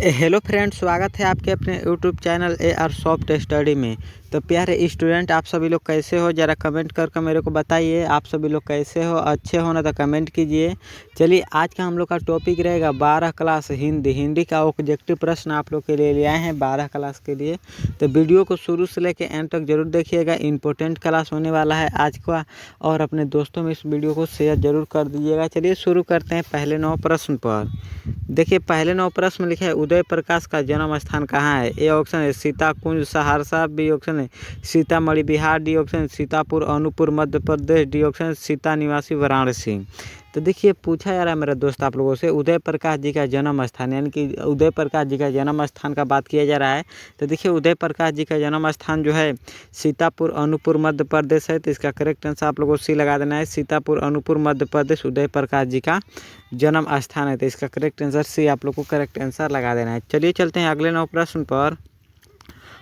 Hello friends, स्वागत है आपके अपने YouTube channel AR soft study में। तो प्यारे स्टूडेंट, आप सभी लोग कैसे हो, ज़रा कमेंट करके मेरे को बताइए। आप सभी लोग कैसे हो, अच्छे हो ना, तो कमेंट कीजिए। चलिए, आज का हम लोग का टॉपिक रहेगा 12 क्लास हिंदी का ऑब्जेक्टिव प्रश्न आप लोग के लिए ले आए हैं 12 क्लास के लिए। तो वीडियो को शुरू से लेकर एंड तक जरूर देखिएगा, इंपॉर्टेंट क्लास होने वाला है आज का। और अपने दोस्तों में इस वीडियो को शेयर जरूर कर दीजिएगा। चलिए शुरू करते हैं पहले 9 प्रश्न पर। देखिए, पहले 9 प्रश्न में लिखा है उदय प्रकाश का जन्म स्थान कहाँ है। ए ऑप्शन है सीताकुंज सहरसा, बी ऑप्शन है सीतामढ़ी बिहार, डी ऑप्शन है सीतापुर अनूपपुर मध्य प्रदेश, डी ऑप्शन है सीता निवासी वाराणसी। तो देखिए, पूछा जा रहा है मेरा दोस्त आप लोगों से उदय प्रकाश जी का जन्म स्थान, यानी कि उदय प्रकाश जी का जन्म स्थान का बात किया जा रहा है। तो देखिए, उदय प्रकाश जी का जन्म स्थान जो है सीतापुर अनूपपुर मध्य प्रदेश है। तो इसका करेक्ट आंसर आप लोगों को सी लगा देना है। सीतापुर अनूपपुर मध्य प्रदेश उदय प्रकाश जी का जन्म स्थान है। तो इसका करेक्ट आंसर सी आप लोग को करेक्ट आंसर लगा देना है। चलिए चलते हैं अगले 9 प्रश्न पर।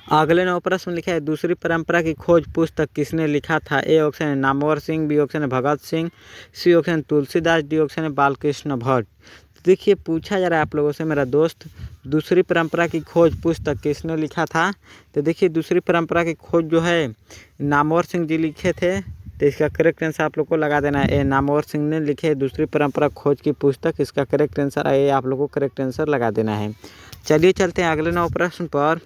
अगले 9 प्रश्न लिखा है दूसरी परंपरा की खोज पुस्तक किसने लिखा था। ए ऑप्शन है नामवर सिंह, बी ऑप्शन है भगत सिंह, सी ऑप्शन है तुलसीदास, डी ऑप्शन है बालकृष्ण भट्ट। तो देखिए, पूछा जा रहा है आप लोगों से मेरा दोस्त दूसरी परंपरा की खोज पुस्तक किसने लिखा था। तो देखिए, दूसरी परंपरा की खोज जो है नामवर सिंह जी लिखे थे। तो इसका करेक्ट आंसर आप लोग को लगा देना है। ए नामवर सिंह ने लिखे दूसरी परंपरा खोज की पुस्तक। इसका करेक्ट आंसर ए आप लोग को करेक्ट आंसर लगा देना है। चलिए चलते हैं अगले 9 प्रश्न पर।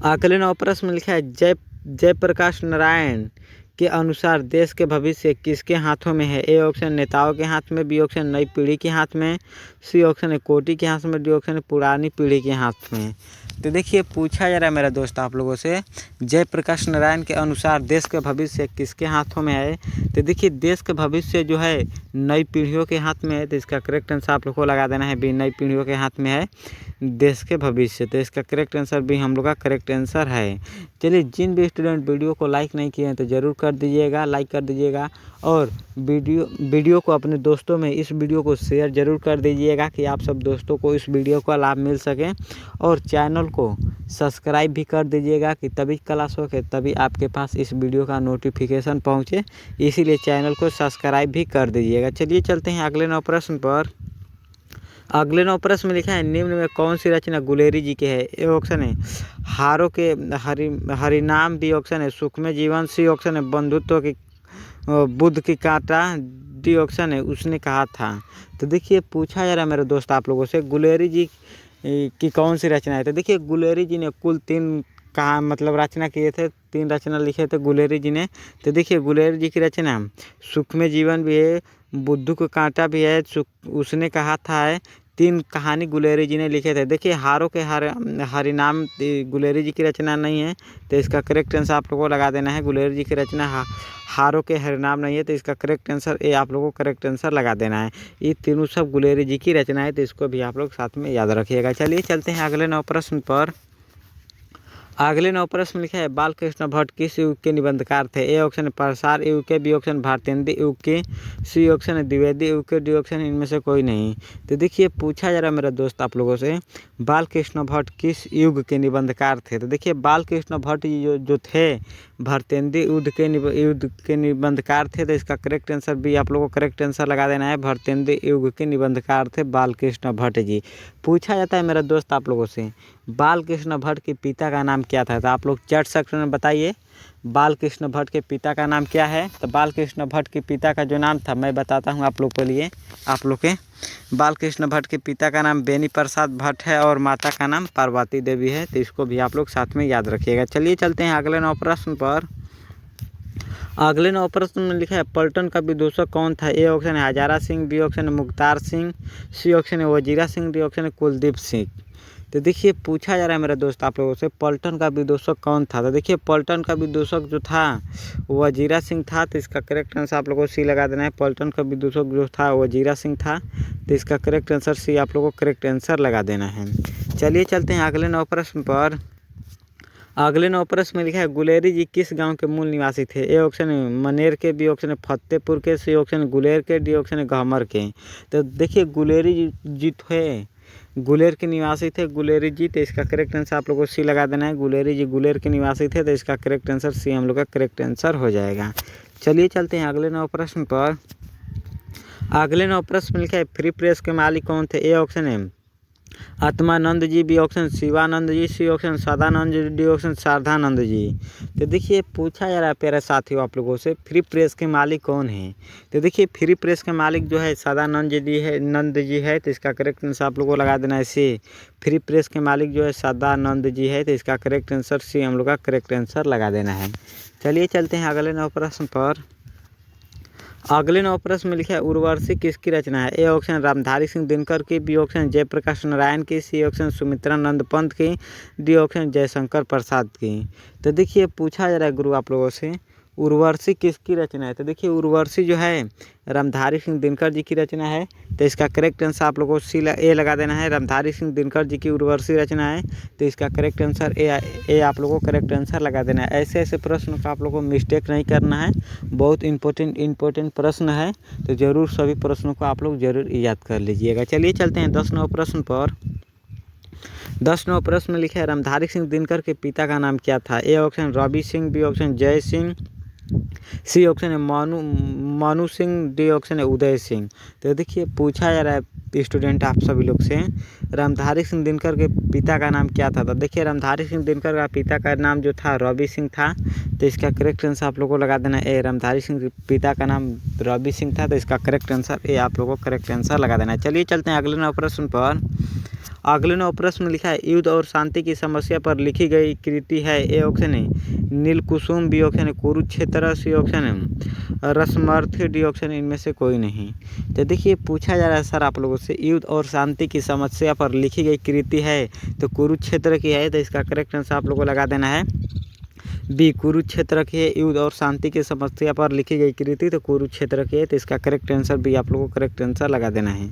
अगले 9 प्रश्न में लिखा है जयप्रकाश नारायण के अनुसार देश के भविष्य किसके हाथों में है। ए ऑप्शन नेताओं के हाथ में, बी ऑप्शन नई पीढ़ी के हाथ में, सी ऑप्शन है कोटी के हाथ में, डी ऑप्शन है पुरानी पीढ़ी के हाथ में। तो देखिए, पूछा जा रहा है मेरा दोस्त आप लोगों से जयप्रकाश नारायण के अनुसार देश के भविष्य किसके हाथों में है। तो देखिए, देश के भविष्य जो है नई पीढ़ियों के हाथ में है। तो इसका करेक्ट आंसर आप लोग को लगा देना है बी, नई पीढ़ियों के हाथ में है देश के भविष्य। तो इसका करेक्ट आंसर भी हम लोग का करेक्ट आंसर है। चलिए, जिन भी स्टूडेंट वीडियो को लाइक नहीं किए हैं तो ज़रूर कर दीजिएगा, लाइक कर दीजिएगा। और वीडियो को अपने दोस्तों में इस वीडियो को शेयर जरूर कर दीजिएगा कि आप सब दोस्तों को इस वीडियो का लाभ मिल सके। और चैनल को सब्सक्राइब भी कर दीजिएगा कि तभी क्लास हो के तभी आपके पास इस वीडियो का नोटिफिकेशन पहुंचे, इसीलिए चैनल को सब्सक्राइब भी कर दीजिएगा। चलिए चलते हैं अगले 9 प्रश्न पर। अगले 9 प्रश्न में लिखा है निम्न में कौन सी रचना गुलेरी जी के है। ए ऑप्शन है हारों के हरिनाम, बी ऑप्शन है सुखमय जीवन, सी ऑप्शन है बंधुत्व की बुद्ध की कांटा, डी ऑप्शन है उसने कहा था। तो देखिए, पूछा जा रहा है मेरे दोस्त आप लोगों से गुलेरी जी की कौन सी रचना है। तो देखिए, गुलेरी जी ने कुल 3 कहा मतलब रचना किए थे, 3 रचना लिखे थे गुलेरी जी ने। तो देखिए, गुलेरी जी की रचना सुखमय जीवन भी है, बुद्ध को कांटा भी है, उसने कहा था है। 3 कहानी गुलेरी जी ने लिखे थे। देखिए, हारों के हरिनाम गुलेरी जी की रचना नहीं है। तो इसका करेक्ट आंसर आप लोगों को लगा देना है। गुलेरी जी की रचना हारों के हरिनाम नहीं है। तो इसका करेक्ट आंसर ए आप लोगों को करेक्ट आंसर लगा देना है। ये तीनों सब गुलेरी जी की रचना है। तो इसको भी आप लोग साथ में याद रखिएगा। चलिए चलते हैं अगले 9 प्रश्न पर। अगले 9 प्रश्न लिखा है बालकृष्ण भट्ट किस युग के निबंधकार थे। ए ऑप्शन है प्रसार युग के, बी ऑप्शन भारतेंदु युग के, सी ऑप्शन है द्विवेदी युग के, डी ऑप्शन इनमें से कोई नहीं। तो देखिए, पूछा जा रहा है मेरा दोस्त आप लोगों से बालकृष्ण भट्ट किस युग के निबंधकार थे। तो देखिए, बालकृष्ण भट्ट जो थे भारतेंदु युग के निबंधकार थे। तो इसका करेक्ट आंसर भी आप लोगों को करेक्ट आंसर लगा देना है। भारतेंदु युग के निबंधकार थे बालकृष्ण भट्ट जी। पूछा जाता है मेरा दोस्त आप लोगों से बालकृष्ण भट्ट के पिता का नाम क्या था। तो आप लोग चैट सेक्शन में बताइए बालकृष्ण भट्ट के पिता का नाम क्या है। तो बालकृष्ण भट्ट के पिता का जो नाम था मैं बताता हूँ आप लोग के लिए। आप लोग के बालकृष्ण भट्ट के पिता का नाम बेनी प्रसाद भट्ट है और माता का नाम पार्वती देवी है। तो इसको भी आप लोग साथ में याद रखिएगा। चलिए चलते हैं अगले 9 प्रश्न पर। अगले 9 प्रश्न में लिखा है पलटन का विदूषक कौन था। ए ऑप्शन है हजारा सिंह, बी ऑप्शन है मुख्तार सिंह, सी ऑप्शन है वजीरा सिंह, डी ऑप्शन है कुलदीप सिंह। तो देखिए, पूछा जा रहा है मेरा दोस्त आप लोगों से पलटन का विदूषक कौन था। तो देखिए, पलटन का विदूषक जो था वजीरा सिंह था। तो इसका करेक्ट आंसर आप लोगों को सी लगा देना है। पलटन का विदूषक जो था वजीरा सिंह था। तो इसका करेक्ट आंसर सी आप लोगों को करेक्ट आंसर लगा देना है। चलिए चलते हैं अगले 9 प्रश्न पर। अगले 9 प्रश्न में लिखा है गुलेरी जी किस गांव के मूल निवासी थे। ए ऑप्शन है मनेर के, बी ऑप्शन है फतेहपुर के, सी ऑप्शन है गुलेर के, डी ऑप्शन है गहमर के। तो देखिए, गुलेरी जी थे गुलेर के निवासी थे गुलेरी जी। तो इसका करेक्ट आंसर आप लोगों को सी लगा देना है। गुलेरी जी गुलेर के निवासी थे। तो इसका करेक्ट आंसर सी हम लोग का करेक्ट आंसर हो जाएगा। चलिए चलते हैं अगले 9 प्रश्न पर। अगले 9 प्रश्न में लिखा है फ्री प्रेस के मालिक कौन थे। ए ऑप्शन है आत्मानंद जी, बी ऑप्शन शिवानंद जी, C option Sadanand ji, D option Sharadanand जी। तो देखिए पूछा जा रहा है प्यारे साथियों आप लोगों से, फ्री प्रेस के मालिक कौन है? तो देखिए फ्री प्रेस के मालिक जो है सदानंद जी है, नंद जी है। तो इसका करेक्ट आंसर आप लोगों को लगा देना है सी। फ्री प्रेस के मालिक जो है सदानंद जी है। तो इसका करेक्ट आंसर सी हम लोग का करेक्ट आंसर लगा देना है। चलिए चलते हैं अगले नौ प्रश्न पर। अगले नौ प्रश्न में लिखा है उर्वशी किसकी रचना है? ए ऑप्शन रामधारी सिंह दिनकर की, बी ऑप्शन जयप्रकाश नारायण की, सी ऑप्शन सुमित्रानंद पंत की, डी ऑप्शन जयशंकर प्रसाद की। तो देखिए पूछा जा रहा है गुरु आप लोगों से उर्वशी किसकी रचना है? तो देखिए उर्वशी जो है रामधारी सिंह दिनकर जी की रचना है। तो इसका करेक्ट आंसर आप लोगों को ए लगा देना है। रामधारी सिंह दिनकर जी की उर्वशी रचना है। तो इसका करेक्ट आंसर ए आप लोगों को करेक्ट आंसर लगा देना है। ऐसे ऐसे प्रश्न का आप लोगों को मिस्टेक नहीं करना है, बहुत इंपॉर्टेंट प्रश्न है। तो ज़रूर सभी प्रश्नों को आप लोग ज़रूर याद कर लीजिएगा। चलिए चलते हैं 10 नौ प्रश्न पर। 10 नौ प्रश्न में लिखा है रामधारी सिंह दिनकर के पिता का नाम क्या था? A option Ravi Singh, B option Jai Singh, C option है मानू सिंह, डी ऑप्शन है उदय सिंह। तो देखिए पूछा जा रहा है स्टूडेंट आप सभी लोग से रामधारी सिंह दिनकर के पिता का नाम क्या था? तो देखिए रामधारी सिंह दिनकर का पिता का नाम जो था रवि सिंह था। तो इसका करेक्ट आंसर आप लोगों को लगा देना है। रामधारी सिंह के पिता का नाम रवि सिंह था। तो इसका करेक्ट आंसर ए आप लोगों को करेक्ट आंसर लगा देना है। चलिए चलते हैं अगले नौ प्रश्न पर। अगले नौ प्रश्न में लिखा है युद्ध और शांति की समस्या पर लिखी गई कृति है। ए ऑप्शन है नीलकुसुम, बी ऑप्शन है कुरुक्षेत्र, सी ऑप्शन है रसमर्थ, डी ऑप्शन है इनमें से कोई नहीं। तो देखिए पूछा जा रहा है सर आप लोगों से युद्ध और शांति की समस्या पर लिखी गई कृति है तो कुरुक्षेत्र की है। तो इसका करेक्ट आंसर आप लोगों को लगा देना है बी कुरुक्षेत्र की है। युद्ध और शांति की समस्या पर लिखी गई कृति तो कुरुक्षेत्र की है। तो इसका करेक्ट आंसर बी आप लोगों को करेक्ट आंसर लगा देना है।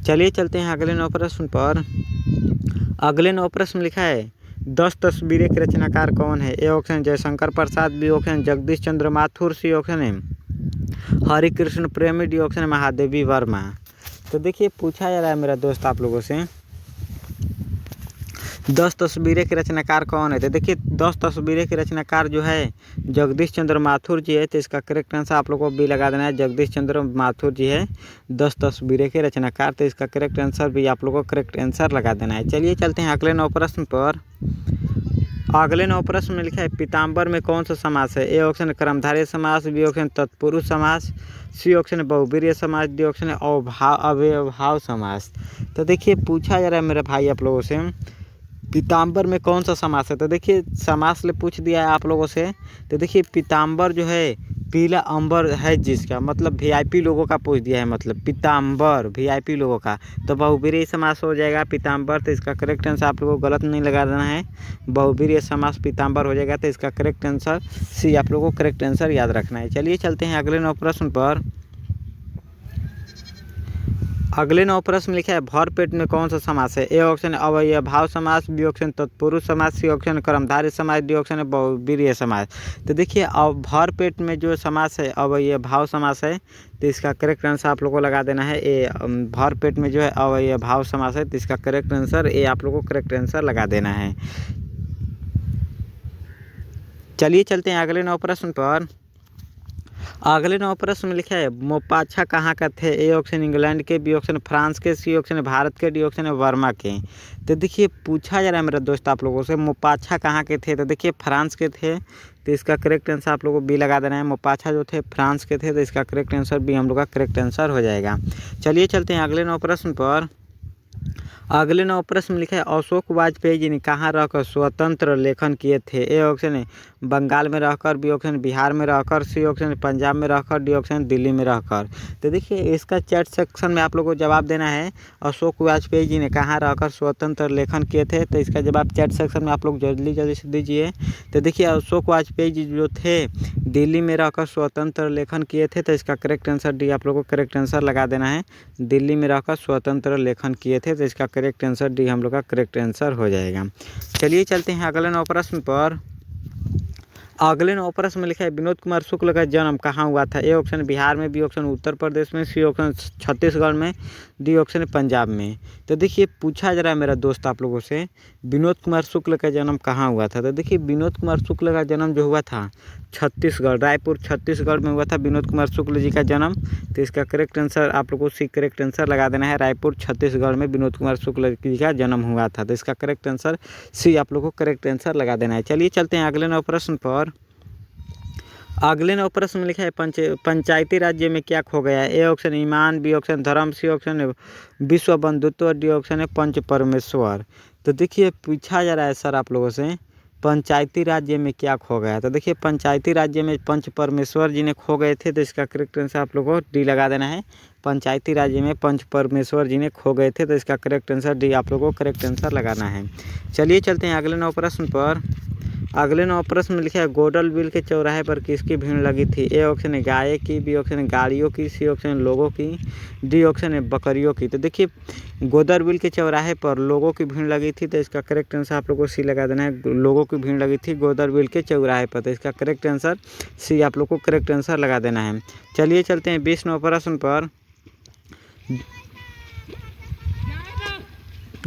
चलिए चलते हैं अगले नौ प्रश्न पर। अगले नौ प्रश्न लिखा है 10 तस्वीरें के रचनाकार कौन है? A option Jaishankar Prasad, B option Jagdish Chandra Mathur, C option है हरिकृष्ण प्रेमी, डी ऑप्शन है महादेवी वर्मा। तो देखिए पूछा जा रहा है मेरा दोस्त आप लोगों से 10 तस्वीरें के रचनाकार कौन है? तो देखिए 10 तस्वीरें के रचनाकार जो है जगदीश चंद्र माथुर जी है। तो इसका करेक्ट आंसर आप लोगों को बी लगा देना है। जगदीश चंद्र माथुर जी है 10 तस्वीरें के रचनाकार। तो इसका करेक्ट आंसर भी आप लोगों को करेक्ट आंसर लगा देना है। चलिए चलते हैं अगले नौ प्रश्न पर। अगले नौ प्रश्न में लिखा है पीताम्बर में कौन सा समास है? ए ऑप्शन है कर्मधारय समास, बी ऑप्शन तत्पुरुष समास, सी ऑप्शन है बहुवीर्य समास, डी ऑप्शन है अव्ययभाव समास। तो देखिए पूछा जा रहा है मेरे भाई आप लोगों से पीताम्बर में कौन सा समास है? तो देखिए समास ले पूछ दिया है आप लोगों से। तो देखिए पीताम्बर जो है पीला अंबर है जिसका मतलब वीआईपी लोगों का पूछ दिया है, मतलब पीताम्बर वीआईपी लोगों का। तो बहुवीर्य समास हो जाएगा पीताम्बर। तो इसका करेक्ट आंसर आप लोगों को गलत नहीं लगा देना है, बहुवीर्य समास पीताम्बर हो जाएगा। तो इसका करेक्ट आंसर सी आप लोगों को करेक्ट आंसर याद रखना है। चलिए चलते हैं अगले नौ प्रश्न पर। अगले नौ प्रश्न लिखा है भरपेट में कौन सा समास है? ए ऑप्शन अव्ययभाव समास, बी ऑप्शन तत्पुरुष समास, सी ऑप्शन कर्मधारय समास, डी ऑप्शन है बहुवीर्य समास। तो देखिए भरपेट में जो समास है अव्ययभाव समास है। तो इसका करेक्ट आंसर आप लोगों को लगा देना है ए। भरपेट में जो है अव्ययभाव समास है। तो इसका करेक्ट आंसर ए आप लोगों को करेक्ट आंसर लगा देना है। चलिए चलते हैं अगले नौ प्रश्न पर। अगले नौ प्रश्न में लिखा है मोपाच्छा कहाँ का थे? ए ऑप्शन इंग्लैंड के, बी ऑप्शन फ्रांस के, सी ऑप्शन है भारत के, डी ऑप्शन है वर्मा के। तो देखिए पूछा जा रहा है मेरा दोस्त आप लोगों से मोपाच्छा कहाँ के थे? तो देखिए फ्रांस के थे। तो इसका करेक्ट आंसर आप लोगों को बी लगा देना है। मोपाच्छा जो थे फ्रांस के थे। तो इसका करेक्ट आंसर बी हम लोग का करेक्ट आंसर हो जाएगा। चलिए चलते हैं अगले नौ प्रश्न पर। अगले नौ प्रश्न में लिखा है अशोक वाजपेयी जी ने कहाँ रहकर स्वतंत्र लेखन किए थे? ए ऑप्शन है बंगाल में रहकर, बी ऑप्शन बिहार में रहकर, सी ऑप्शन पंजाब में रहकर, डी ऑप्शन दिल्ली में रहकर। तो देखिए इसका चैट सेक्शन में आप लोगों को जवाब देना है अशोक वाजपेयी जी ने कहाँ रहकर स्वतंत्र लेखन किए थे। तो इसका जवाब चैट सेक्शन में आप लोग जल्दी से दीजिए। तो देखिए अशोक वाजपेयी जी जो थे दिल्ली में रहकर स्वतंत्र लेखन किए थे। तो इसका करेक्ट आंसर डी आप लोगों को करेक्ट आंसर लगा देना है। दिल्ली में रहकर स्वतंत्र लेखन किए थे। तो इसका करेक्ट आंसर डी हम लोग का करेक्ट आंसर हो जाएगा। चलिए चलते हैं अगले नौ प्रश्न पर। अगले नौ प्रश्न में लिखा है विनोद कुमार शुक्ल का जन्म कहाँ हुआ था? ए ऑप्शन बिहार में, बी ऑप्शन उत्तर प्रदेश में, सी ऑप्शन छत्तीसगढ़ में, डी ऑप्शन है पंजाब में। तो देखिए पूछा जा रहा है मेरा दोस्त आप लोगों से, विनोद कुमार शुक्ल का जन्म कहाँ हुआ था। तो देखिए विनोद कुमार शुक्ल का जन्म जो हुआ था छत्तीसगढ़, रायपुर छत्तीसगढ़ में हुआ था विनोद कुमार शुक्ल जी का जन्म। तो इसका करेक्ट आंसर आप लोगों को सी करेक्ट आंसर लगा देना है, रायपुर छत्तीसगढ़ में विनोद कुमार शुक्ल जी का जन्म हुआ था। तो इसका करेक्ट आंसर सी आप लोगों को करेक्ट आंसर लगा देना है। चलिए चलते हैं अगले 9 प्रश्न पर। अगले 9 प्रश्न में लिखा है पंचायती राज्य में क्या खो गया है। ए ऑप्शन ईमान, बी ऑप्शन धर्म, सी ऑप्शन है विश्व बंधुत्व, डी ऑप्शन है पंच परमेश्वर। तो देखिए पूछा जा रहा है सर आप लोगों से पंचायती राज्य में क्या खो गया। तो देखिए पंचायती राज्य में पंच परमेश्वर जी ने खो गए थे। तो इसका करेक्ट आंसर आप लोगों को डी लगा देना है, पंचायती राज्य में पंच परमेश्वर जी ने खो गए थे। तो इसका करेक्ट आंसर डी आप लोगों को करेक्ट आंसर लगाना है। चलिए चलते हैं अगले 9 प्रश्न पर। अगले 9 प्रश्न में लिखा है गोडल बिल के चौराहे पर किसकी भीड़ लगी थी। ए ऑप्शन है गाय की, बी ऑप्शन है गाड़ियों की, सी ऑप्शन है लोगों की, डी ऑप्शन है बकरियों की। तो देखिए गोदर बिल के चौराहे पर लोगों की भीड़ लगी थी। तो इसका करेक्ट आंसर आप लोगों को सी लगा देना है, लोगों की भीड़ लगी थी गोदर बिल के चौराहे पर। तो इसका करेक्ट आंसर सी आप लोग को करेक्ट आंसर लगा देना है। चलिए चलते हैं 20 9 प्रश्न पर।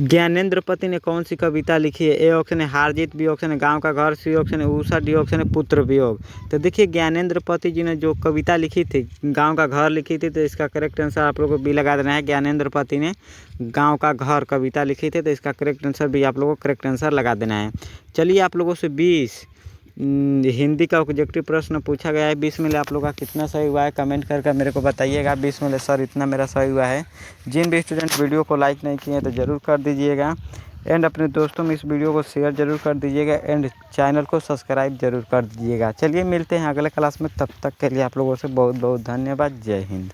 ज्ञानेंद्र पति ने कौन सी कविता लिखी है। ए ऑप्शन है हार जीत, बी ऑप्शन है गांव का घर, सी ऑप्शन है उषा, डी ऑप्शन है पुत्र वियोग। तो देखिए ज्ञानेंद्र पति जी ने जो कविता लिखी थी गांव का घर लिखी थी। तो इसका करेक्ट आंसर आप लोगों को बी लगा देना है, ज्ञानेंद्र पति ने गांव का घर कविता लिखी थी। तो इसका करेक्ट आंसर बी आप लोगों को करेक्ट आंसर लगा देना है। चलिए आप लोगों से 20 हिंदी का ऑब्जेक्टिव प्रश्न पूछा गया है। 20 में आप लोगों का कितना सही हुआ है कमेंट करके मेरे को बताइएगा। 20 में सर इतना मेरा सही हुआ है। जिन भी स्टूडेंट वीडियो को लाइक नहीं किए हैं तो ज़रूर कर दीजिएगा, एंड अपने दोस्तों में इस वीडियो को शेयर ज़रूर कर दीजिएगा, एंड चैनल को सब्सक्राइब ज़रूर कर दीजिएगा। चलिए मिलते हैं अगले क्लास में, तब तक के लिए आप लोगों से बहुत बहुत धन्यवाद। जय हिंद।